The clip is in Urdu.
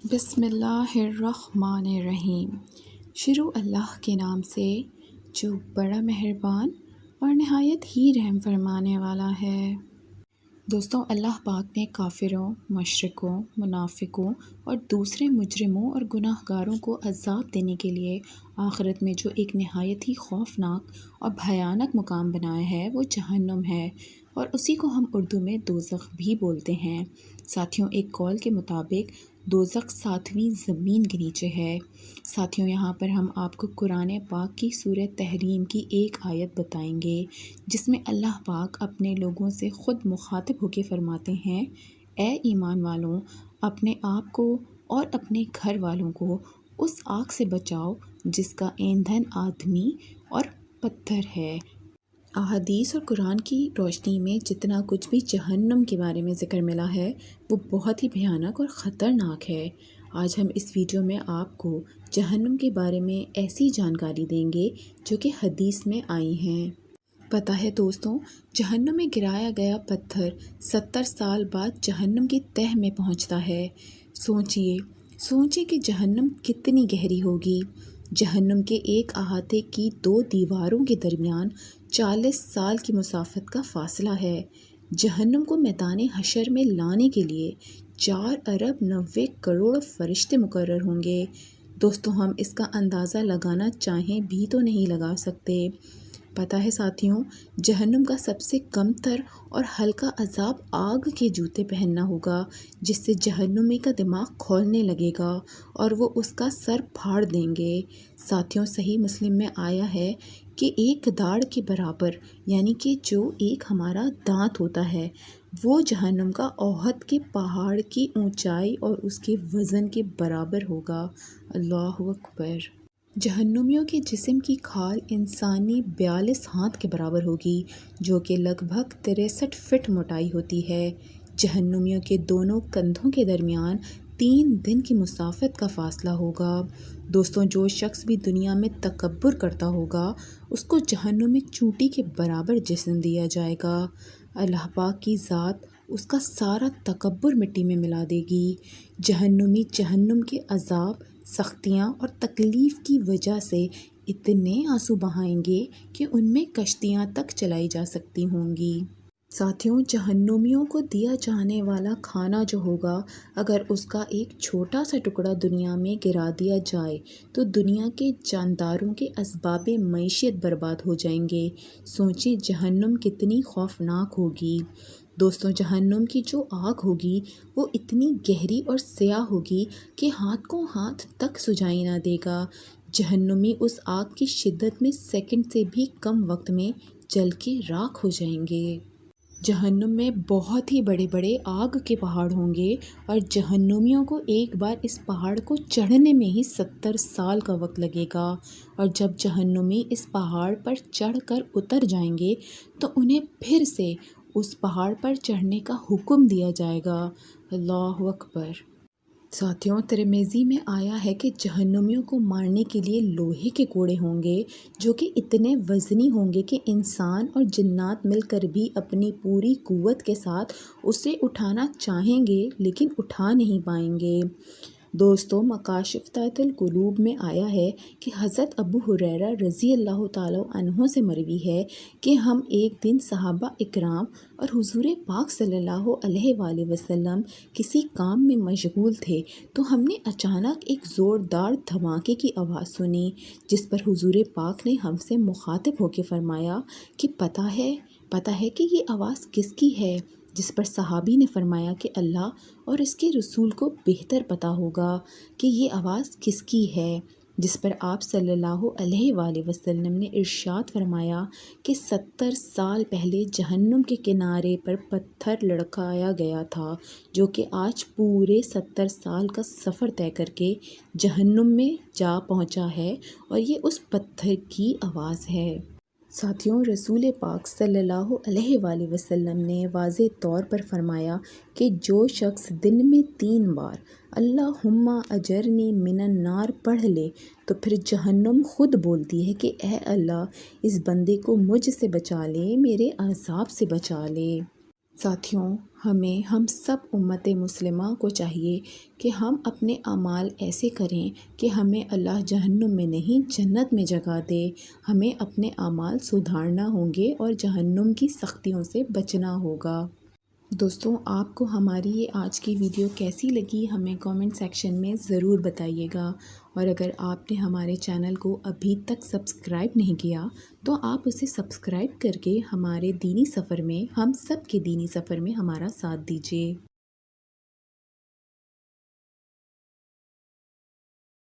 بسم اللہ الرحمن الرحیم۔ شروع اللہ کے نام سے جو بڑا مہربان اور نہایت ہی رحم فرمانے والا ہے۔ دوستوں، اللہ پاک نے کافروں، مشرکوں، منافقوں اور دوسرے مجرموں اور گناہ گاروں کو عذاب دینے کے لیے آخرت میں جو ایک نہایت ہی خوفناک اور بھیانک مقام بنایا ہے وہ جہنم ہے، اور اسی کو ہم اردو میں دوزخ بھی بولتے ہیں۔ ساتھیوں، ایک قول کے مطابق دوزخ 7ویں زمین کے نیچے ہے۔ ساتھیوں، یہاں پر ہم آپ کو قرآن پاک کی سورہ تحریم کی ایک آیت بتائیں گے جس میں اللہ پاک اپنے لوگوں سے خود مخاطب ہو کے فرماتے ہیں، اے ایمان والوں، اپنے آپ کو اور اپنے گھر والوں کو اس آگ سے بچاؤ جس کا ایندھن آدمی اور پتھر ہے۔ احادیث اور قرآن کی روشنی میں جتنا کچھ بھی جہنم کے بارے میں ذکر ملا ہے وہ بہت ہی بھیانک اور خطرناک ہے۔ آج ہم اس ویڈیو میں آپ کو جہنم کے بارے میں ایسی جانکاری دیں گے جو کہ حدیث میں آئی ہیں۔ پتہ ہے دوستوں، جہنم میں گرایا گیا پتھر 70 سال بعد جہنم کی تہہ میں پہنچتا ہے۔ سوچئے کہ جہنم کتنی گہری ہوگی۔ جہنم کے ایک احاطے کی 2 دیواروں کے درمیان 40 سال کی مسافت کا فاصلہ ہے۔ جہنم کو میدان حشر میں لانے کے لیے 4 ارب 90 کروڑ فرشتے مقرر ہوں گے۔ دوستوں، ہم اس کا اندازہ لگانا چاہیں بھی تو نہیں لگا سکتے۔ پتہ ہے ساتھیوں، جہنم کا سب سے کم تر اور ہلکا عذاب آگ کے جوتے پہننا ہوگا، جس سے جہنمی کا دماغ کھولنے لگے گا اور وہ اس کا سر پھاڑ دیں گے۔ ساتھیوں، صحیح مسلم میں آیا ہے کہ ایک داڑ کے برابر، یعنی کہ جو ایک ہمارا دانت ہوتا ہے، وہ جہنم کا احد کے پہاڑ کی اونچائی اور اس کے وزن کے برابر ہوگا۔ اللہ اکبر۔ جہنمیوں کے جسم کی کھال انسانی 42 ہاتھ کے برابر ہوگی، جو کہ لگ بھگ 63 فٹ موٹائی ہوتی ہے۔ جہنمیوں کے دونوں کندھوں کے درمیان 3 دن کی مسافت کا فاصلہ ہوگا۔ دوستوں، جو شخص بھی دنیا میں تکبر کرتا ہوگا اس کو جہنم میں چونٹی کے برابر جسم دیا جائے گا۔ اللہ پاک کی ذات اس کا سارا تکبر مٹی میں ملا دے گی۔ جہنمی جہنم کے عذاب، سختیاں اور تکلیف کی وجہ سے اتنے آنسو بہائیں گے کہ ان میں کشتیاں تک چلائی جا سکتی ہوں گی۔ ساتھیوں، جہنمیوں کو دیا جانے والا کھانا جو ہوگا، اگر اس کا ایک چھوٹا سا ٹکڑا دنیا میں گرا دیا جائے تو دنیا کے جانداروں کے اسباب معیشت برباد ہو جائیں گے۔ سوچیں جہنم کتنی خوفناک ہوگی۔ دوستوں، جہنم کی جو آگ ہوگی وہ اتنی گہری اور سیاہ ہوگی کہ ہاتھ کو ہاتھ تک سجائی نہ دے گا۔ جہنمی اس آگ کی شدت میں سیکنڈ سے بھی کم وقت میں جل کے راکھ ہو جائیں گے۔ جہنم میں بہت ہی بڑے بڑے آگ کے پہاڑ ہوں گے، اور جہنمیوں کو ایک بار اس پہاڑ کو چڑھنے میں ہی 70 سال کا وقت لگے گا، اور جب جہنمی اس پہاڑ پر چڑھ کر اتر جائیں گے تو انہیں پھر سے اس پہاڑ پر چڑھنے کا حکم دیا جائے گا۔ اللہ اکبر۔ ساتھیوں، ترمذی میں آیا ہے کہ جہنمیوں کو مارنے کے لیے لوہے کے کوڑے ہوں گے جو کہ اتنے وزنی ہوں گے کہ انسان اور جنات مل کر بھی اپنی پوری قوت کے ساتھ اسے اٹھانا چاہیں گے لیکن اٹھا نہیں پائیں گے۔ دوستوں، مکاشفۃ القلوب میں آیا ہے کہ حضرت ابو ہریرہ رضی اللہ تعالیٰ عنہ سے مروی ہے کہ ہم ایک دن صحابہ اکرام اور حضور پاک صلی اللہ علیہ وآلہ وسلم کسی کام میں مشغول تھے تو ہم نے اچانک ایک زوردار دھماکے کی آواز سنی، جس پر حضور پاک نے ہم سے مخاطب ہو کے فرمایا کہ پتہ ہے کہ یہ آواز کس کی ہے؟ جس پر صحابی نے فرمایا کہ اللہ اور اس کے رسول کو بہتر پتہ ہوگا کہ یہ آواز کس کی ہے۔ جس پر آپ صلی اللہ علیہ وآلہ وسلم نے ارشاد فرمایا کہ 70 سال پہلے جہنم کے کنارے پر پتھر لڑکایا گیا تھا، جو کہ آج پورے 70 سال کا سفر طے کر کے جہنم میں جا پہنچا ہے، اور یہ اس پتھر کی آواز ہے۔ ساتھیوں، رسول پاک صلی اللہ علیہ وآلہ وسلم نے واضح طور پر فرمایا کہ جو شخص دن میں 3 بار اللہم اجرنی من النار پڑھ لے تو پھر جہنم خود بولتی ہے کہ اے اللہ، اس بندے کو مجھ سے بچا لے، میرے عذاب سے بچا لے۔ ساتھیوں، ہم سب امت مسلمہ کو چاہیے کہ ہم اپنے اعمال ایسے کریں کہ ہمیں اللہ جہنم میں نہیں جنت میں جگہ دے۔ ہمیں اپنے اعمال سدھارنا ہوں گے اور جہنم کی سختیوں سے بچنا ہوگا۔ دوستوں، آپ کو ہماری یہ آج کی ویڈیو کیسی لگی ہمیں کامنٹ سیکشن میں ضرور بتائیے گا، اور اگر آپ نے ہمارے چینل کو ابھی تک سبسکرائب نہیں کیا تو آپ اسے سبسکرائب کر کے ہمارے دینی سفر میں، ہم سب کے دینی سفر میں ہمارا ساتھ دیجیے۔